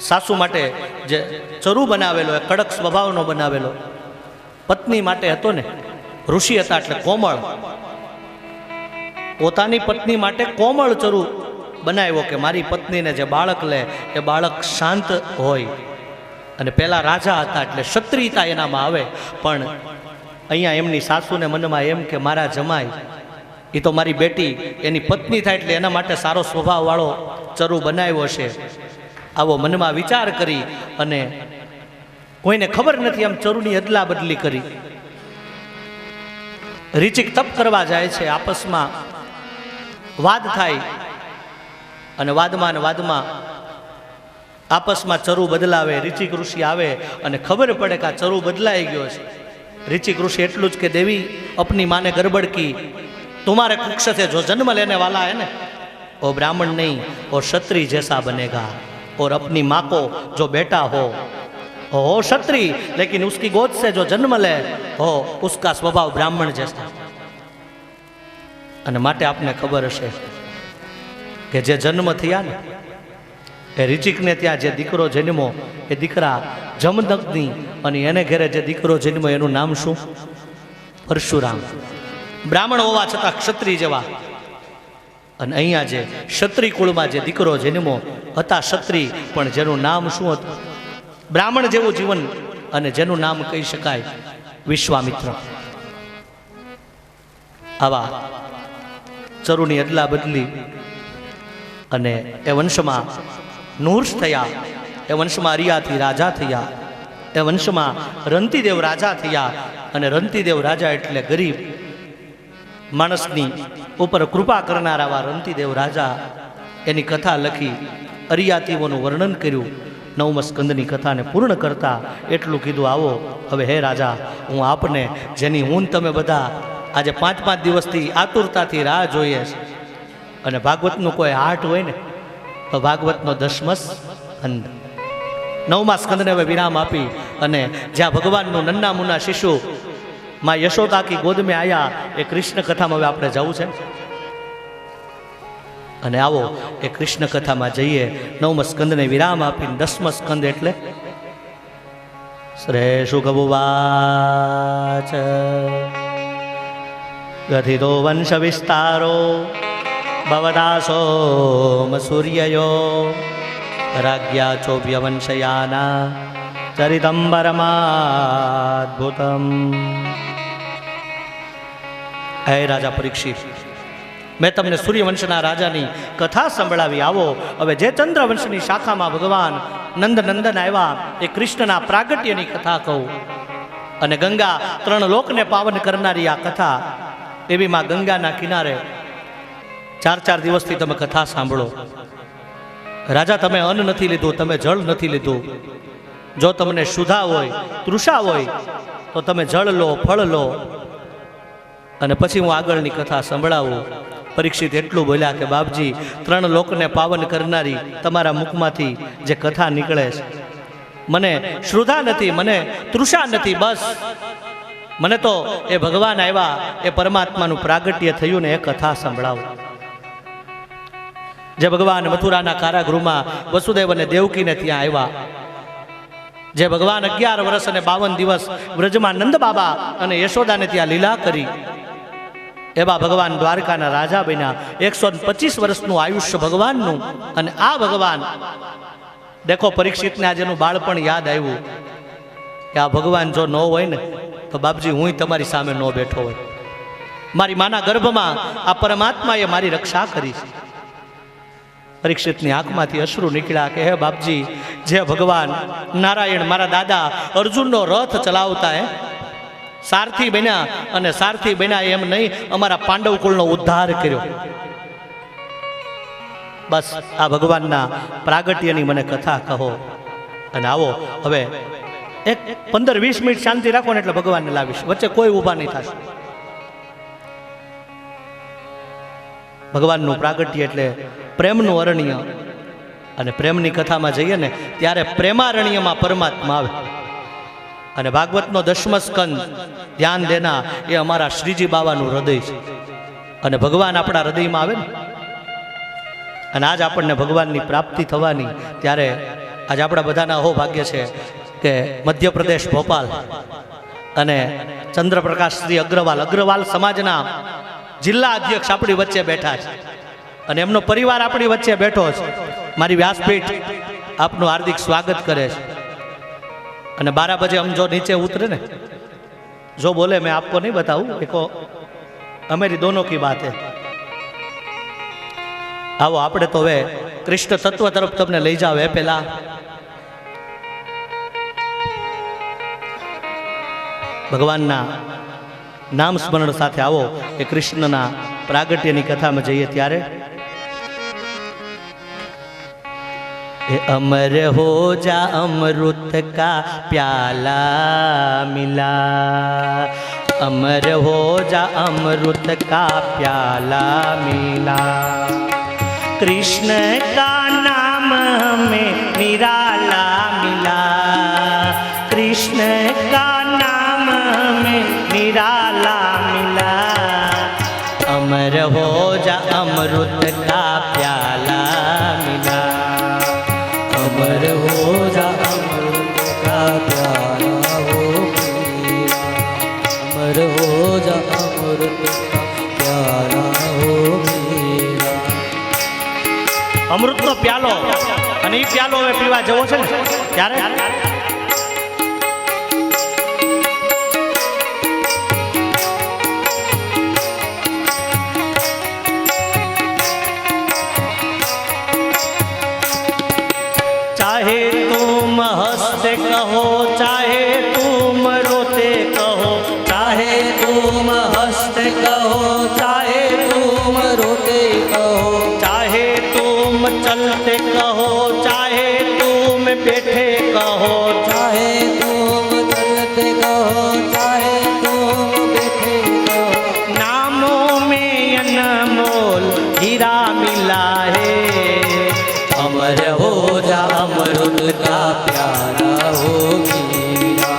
સાસુ માટે જે ચરુ બનાવેલો એ કડક સ્વભાવનો બનાવેલો, પત્ની માટે હતો ને, ઋષિ હતા એટલે કોમળ, પોતાની પત્ની માટે કોમળ ચરુ બનાવ્યો કે મારી પત્નીને જે બાળક લે એ બાળક શાંત હોય. અને પેલા રાજા હતા એટલે ક્ષત્રિયતા એનામાં આવે, પણ અહીંયા એમની સાસુને મનમાં એમ કે મારા જમાઈ એ તો મારી બેટી એની પત્ની થાય એટલે એના માટે સારો સ્વભાવ વાળો ચરુ બનાવ્યો છે. આવો મનમાં વિચાર કરી અને કોઈને ખબર નથી એમ ચરુની અદલા બદલી કરી. ઋચિક તપ કરવા જાય છે, આપસમાં વાદ થાય અને વાદમાં આપસમાં ચરુ બદલાવે. ઋચિક ઋષિ આવે અને ખબર પડે કે આ ચરુ બદલાઈ ગયો છે. ऋचि ऋषि एटलू ज के देवी अपनी माँ ने गड़बड़ की, तुम्हारे कुक्ष से जो जन्म लेने वाला है ना वो ब्राह्मण नहीं वो क्षत्रिय जैसा बनेगा, और अपनी माँ को जो बेटा हो क्षत्रिय, लेकिन उसकी गोद से जो जन्म ले हो उसका स्वभाव ब्राह्मण जैसा. અને માટે આપને ખબર હશે કે જે જન્મ થયા ને એ ઋચિકને ત્યાં જે દીકરો જન્મો એ દીકરા જમદગ્નિ, અને એને ઘેરે જે દીકરો જન્મો એનું નામ શું? પરશુરામ. બ્રાહ્મણ હોવા છતાં ક્ષત્રિય જેવા. અને અહીંયા જે ક્ષત્રિય કુળમાં જે દીકરો જન્મો હતા ક્ષત્રિય, પણ જેનું નામ શું હતું? બ્રાહ્મણ જેવું જીવન, અને જેનું નામ કહી શકાય વિશ્વામિત્ર. આવા ચરુની અદલા બદલી અને એ વંશમાં નૂર્સ થયા, એ વંશમાં અરિયાથી રાજા થયા, એ વંશમાં રંતીદેવ રાજા થયા. અને રંતીદેવ રાજા એટલે ગરીબ માણસની ઉપર કૃપા કરનારા રંતીદેવ રાજા. એની કથા લખી, અરિયાતીઓનું વર્ણન કર્યું. 9મા સ્કંદની કથાને પૂર્ણ કરતા એટલું કીધું, આવો હવે હે રાજા, હું આપને જેની હું તમે બધા આજે 5-5 દિવસથી આતુરતાથી રાહ જોઈએ છે, અને ભાગવતનું કોઈ હાટ હોય ને તો ભાગવતનો 10મો સ્કંદ, 9મા સ્કંદને હવે વિરામ આપી અને જ્યાં ભગવાનનું નન્ના મુન્ના શિશુ માં યશોદા કી ગોદ મેં આયા એ કૃષ્ણ કથામાં હવે આપણે જવું છે. અને આવો એ કૃષ્ણ કથામાં જઈએ. 9મા સ્કંદને વિરામ આપીને 10મો સ્કંદ એટલે શ્રી શુકઉવાચ ગથિતો વંશ વિસ્તારો ભવદાસો સૂર્યયો રાજ્યા ચોવ્યવંશયાના ચરિતમ પરમાદ્ભુતમ. હે રાજા પરીક્ષિત, મેં તમને સૂર્યવંશના રાજાની કથા સંભળાવી. આવો હવે જે ચંદ્રવંશની શાખામાં ભગવાન નંદનંદન આવ્યા એ કૃષ્ણના પ્રાગટ્યની કથા કહું. અને ગંગા 3 લોકને પાવન કરનારી આ કથા, એવી માં ગંગાના કિનારે 4 દિવસથી તમે કથા સાંભળો. રાજા, તમે અન્ન નથી લીધું, તમે જળ નથી લીધું. જો તમને શુદ્ધા હોય, તૃષા હોય તો તમે જળ લો, ફળ લો, અને પછી હું આગળની કથા સંભળાવું. પરીક્ષિત એટલું બોલ્યા કે બાપજી, 3 લોકને પાવન કરનારી તમારા મુખમાંથી જે કથા નીકળે છે, મને શ્રુધા નથી, મને તૃષા નથી, બસ મને તો એ ભગવાન આવ્યા, એ પરમાત્માનું પ્રાગટ્ય થયું ને એ કથા સંભળાવો. જે ભગવાન મથુરાના કારાગૃહમાં વસુદેવ અને દેવકીને ત્યાં આવ્યા, જે ભગવાન 11 વર્ષ અને 52 દિવસ વ્રજમાં નંદ બાબા અને યશોદાને ત્યાં લીલા કરી, એવા ભગવાન દ્વારકાના રાજા બન્યા. 125 વર્ષનું આયુષ્ય ભગવાનનું. અને આ ભગવાન દેખો, પરીક્ષિતને આજેનું બાળપણ યાદ આવ્યું. કે આ ભગવાન જો ન હોય ને તો બાપજી હું તમારી સામે ન બેઠો હોય. મારી માના ગર્ભમાં આ પરમાત્માએ મારી રક્ષા કરી છે. પરીક્ષિતની આંખમાંથી અશ્રુ નીકળ્યા કે હે બાપજી, જે ભગવાન નારાયણ મારા દાદા અર્જુનનો રથ ચલાવતા સારથી બન્યા, અને સારથી બન્યા એમ નહીં, અમારા પાંડવ કુળનો ઉદ્ધાર કર્યો. બસ આ ભગવાનના પ્રાગટ્યની મને કથા કહો. અને આવો હવે એક 15-20 મિનિટ શાંતિ રાખો ને એટલે ભગવાનને લાવીશ. વચ્ચે કોઈ ઊભા નહીં થશે. ભગવાનનું પ્રાગટ્ય એટલે પ્રેમનું અરણ્ય. અને પ્રેમની કથામાં જઈએ ને ત્યારે પ્રેમારણ્યમાં પરમાત્મા આવે. અને ભાગવતનો 10મો સ્કંદ ધ્યાન દેના એ અમારા શ્રીજી બાવાનું હૃદય છે. અને ભગવાન આપણા હૃદયમાં આવે ને, અને આજ આપણને ભગવાનની પ્રાપ્તિ થવાની. ત્યારે આજ આપણા બધાના અહો ભાગ્ય છે કે મધ્યપ્રદેશ ભોપાલ અને ચંદ્રપ્રકાશ શ્રી અગ્રવાલ સમાજના જિલ્લા અધ્યક્ષ આપણી વચ્ચે બેઠા છે. અને એમનો પરિવાર આપણી વચ્ચે બેઠો છે. મારી વ્યાસપીઠ આપનું હાર્દિક સ્વાગત કરે છે. અને 12 બજે हम जो नीचे उतरे ने जो बोले मैं आपको नहीं बताऊं, देखो हमारी दोनों की बात है. आओ આપણે તો હવે કૃષ્ણ તત્વ તરફ તમને લઈ જાવ. એ પહેલા ભગવાનના નામ સ્મરણ સાથે આવો એ કૃષ્ણના પ્રાગટ્યની કથામાં જઈએ. ત્યારે अमर हो जा अमृत का प्याला मिला, अमर हो जा अमृत का प्याला मिला, कृष्ण का नाम हमें निराला मिला, कृष्ण का नाम हमें निराला मिला, अमर हो जा अमृत का प्याला मिला, अमर हो जा अमृत का प्याला हो मेरा, अमर हो जा अमृत का प्याला हो मेरा. અમૃતનો પ્યાલો, અને એ પ્યાલો હવે પીવા જવો છે ને ત્યારે चाहे तुम हंसते कहो, चाहे तुम रोते कहो, चाहे तुम हंसते कहो, चाहे तुम रोते कहो, चाहे तुम चलते कहो, चाहे तुम बैठे कहो, चाहे तुम चलते कहो, चाहे तुम बैठे कहो, नामों में अनमोल हीरा मिला है, अमर हो जा अमृत का प्याला हो मेरा,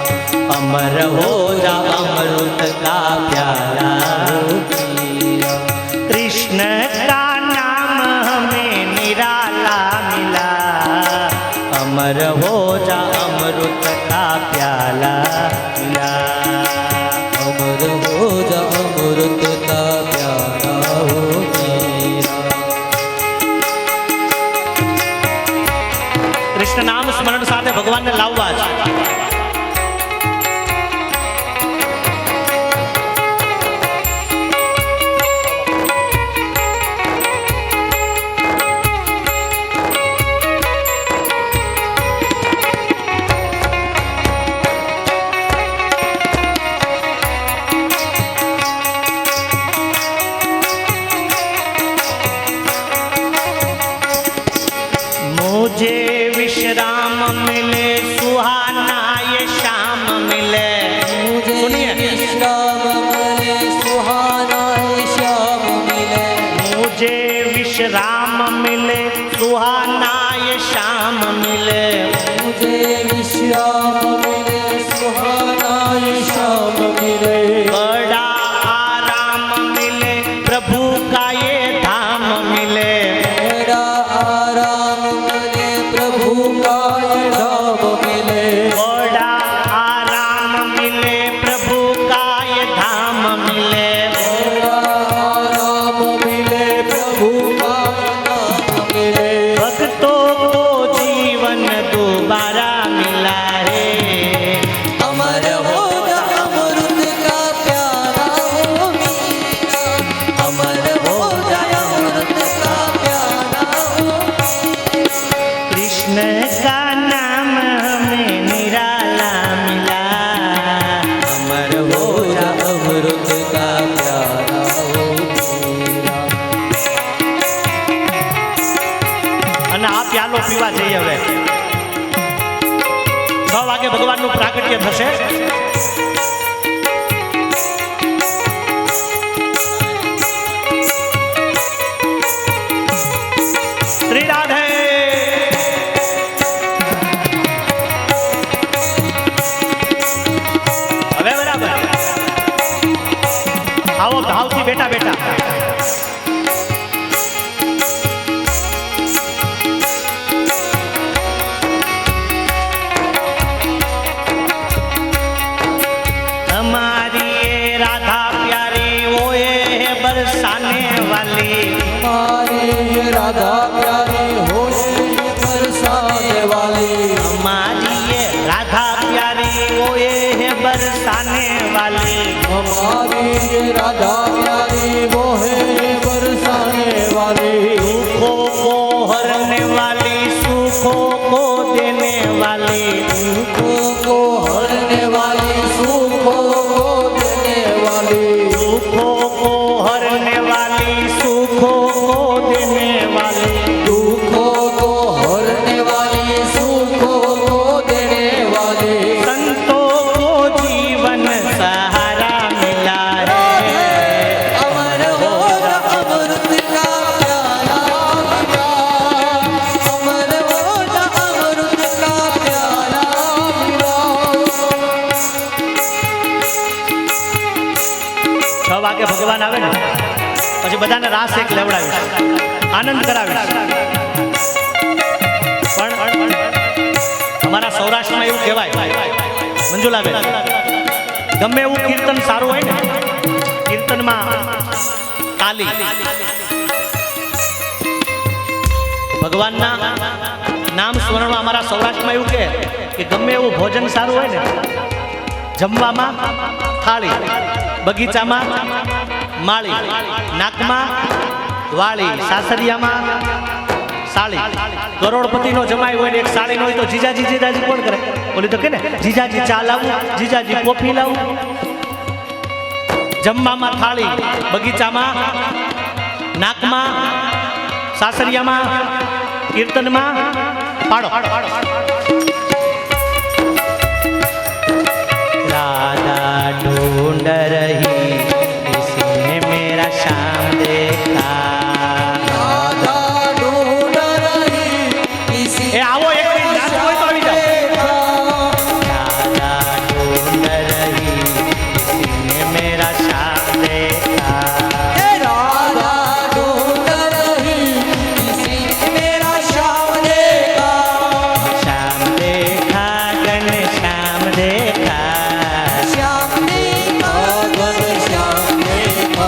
अमर हो जा अमृत का प्याला हो मेरा, कृष्ण का नाम हमें निराला मिला, अमर हो जा अमृत का प्याला मिला, अमर हो जा अमृत का प्याला हो मेरा. કૃષ્ણ નામ સ્મરણ સાથે ભગવાનને લાવવા છે. मुझे विश्राम मिले सुहाना ये शाम मिले, सुनिए विश्राम मिले सुहाना ये शाम मिले, मुझे विश्राम मिले सुहाना ये शाम मिले, मुझे विश्राम मिले सुहाना ये शाम मिले, बड़ा आराम मिले प्रभु का ये धाम मिले, बड़ा आराम मिले प्रभु का ये धाम मिले, बड़ा आराम मिले प्रभु का ये धाम मिले, बड़ा आराम मिले प्रभु का ये धाम मिले, भक्तों को जीवन दोबारा मिला है, ચાલો પીવા જઈએ હવે 6 વાગે ભગવાનનું પ્રાગટ્ય થશે શ્રી રાધે હવે બરાબર આવો ભાવથી બેટા બેટા राधा प्यारी होए बरसाने वाली हमारी ये राधा प्यारी होए है बरसाने वाली हमारी ये राधा प्यारी वो है बरसाने वाली दुखों को हरने वाली सुखों को देने वाली दुखों को हरने वाली सुखों को देने वाली दुखों को हरने वाली सुखों को देने वाली दुखों को हरने वाली सुखों को देने वाली संतों को जीवन सहारा मिला है अमर हो अमृत का प्याला मिला अमर हो अमृत का प्याला मिला 6 વાગે ભગવાન આવે ને પછી બધાને રાસ એક લેવડાવીશ આનંદ કરાવીશ પણ અમારા સૌરાષ્ટ્રમાં એવું કહેવાય મંજુલાબેન ગમે એવું કીર્તન સારું હોય ને કીર્તનમાં તાલી ભગવાનના નામ સ્મરણમાં અમારા સૌરાષ્ટ્રમાં એવું કે ગમે એવું ભોજન સારું હોય ને જમવામાં થાળી બગીચામાં માળી નાકમાં વાળી સાસરિયામાં સાળી કરોડપતિનો જમાઈ હોય ને એક સાળી હોય તો જીજાજી જીજાજી કોણ કરે ઓલી તો કે ને જીજાજી ચા લાવું જીજાજી કોફી લાવું જમવામાં થાળી બગીચામાં નાકમાં સાસરિયામાં કીર્તનમાં પાડો राधा ढूंढ रही इसने मेरा शाम देखा राधा ढूंढ रही किसी ए आओ एक मिनट नाच कोई तो આવી જાओ राधा ढूंढ रही इसने मेरा शाम देखा राधा ढूंढ रही किसी मेरा श्याम देखा शाम देखा गण शाम देखा श्याम देखा घन श्याम देखा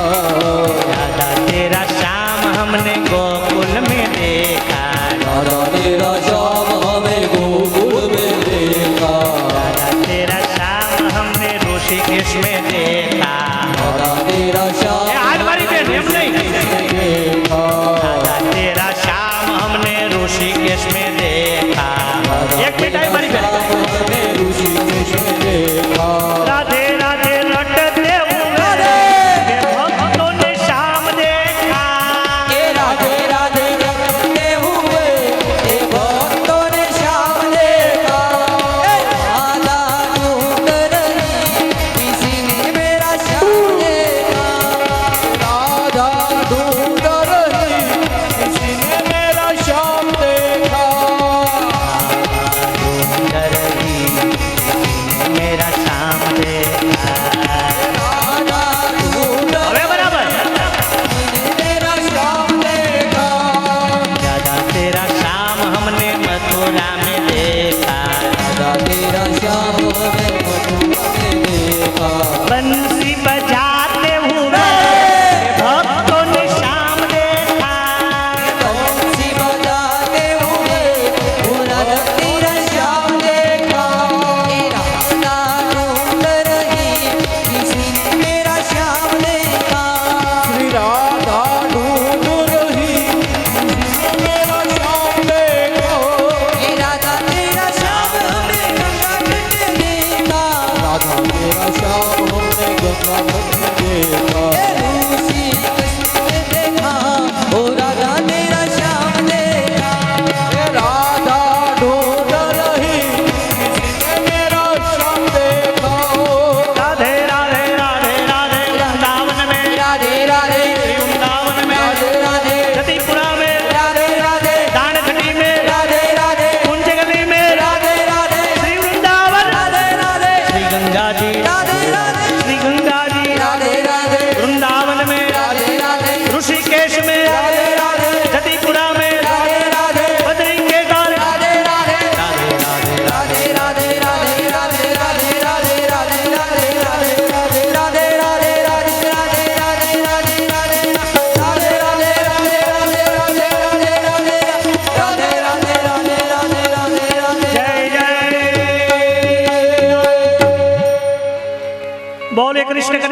राधा तेरा शाम हमने गोकुल में देखा राधा तेरा श्याम हमें गोकुल में देखा राधा तेरा शाम हमने ऋषिकेश में देखा राधा तेरा श्याम ए आज वाली बेन एम नहीं देखा राधा तेरा शाम हमने ऋषिकेश में देखा एक बेटा है हमारी बेन हमने ऋषिकेश में देखा राधे राधे लटते हुए ये भक्तों ने शाम देखा राधे राधे रखते हुए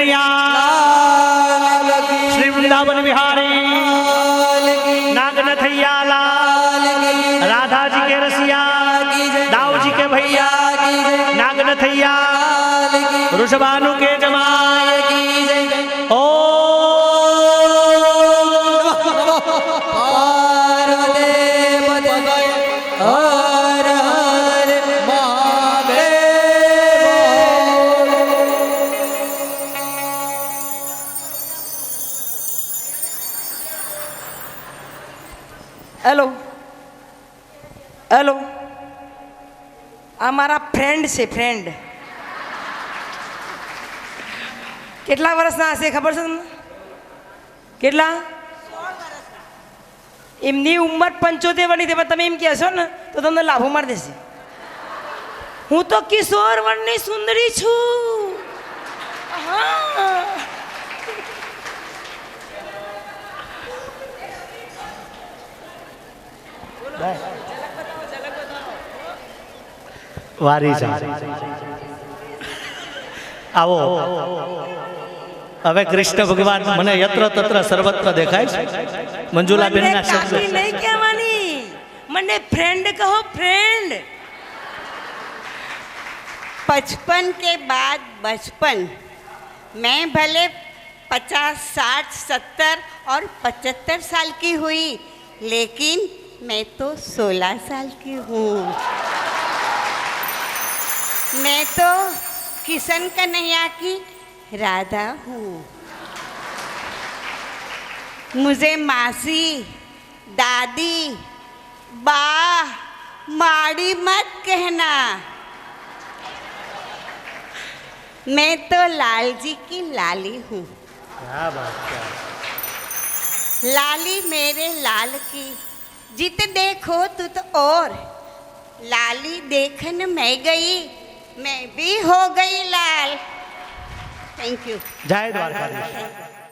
कन्हैया श्री वृंदावन बिहारी नागनथैया लाल राधा जी के रसिया दाऊ जी के भैया नागनथैया ऋषभानु के जमाए ओ हर हर हेलो हेलो આ મારા ફ્રેન્ડ છે ફ્રેન્ડ કેટલા વર્ષના હશે ખબર છે તમને કેટલા એમની ઉંમર 75 વર્ષની છે પણ તમે એમ કહેશો ને તો તમને લાભો મારી દેશે હું તો કિશોર વનની સુંદરી છું હા વારી જા આવો હવે કૃષ્ણ ભગવાન મને યત્ર તત્ર સર્વત્ર દેખાય છે મંજુલાબેન ના શબ્દ કાકી નહીં કહેવાની મને ફ્રેન્ડ કહો ફ્રેન્ડ 55 के बाद बचपन मैं भले 50, 60, 70 और 75 साल की हुई लेकिन मैं तो 16 साल की हूँ मैं तो किशन कन्हैया की राधा हूँ मुझे मासी दादी बा माड़ी मत कहना मैं तो लाल जी की लाली हूँ क्या बात क्या लाली मेरे लाल की जित देखो तुत और लाली देखन मैं गई मैं भी हो गई लाल थैंक यू जय द्वारकाधीश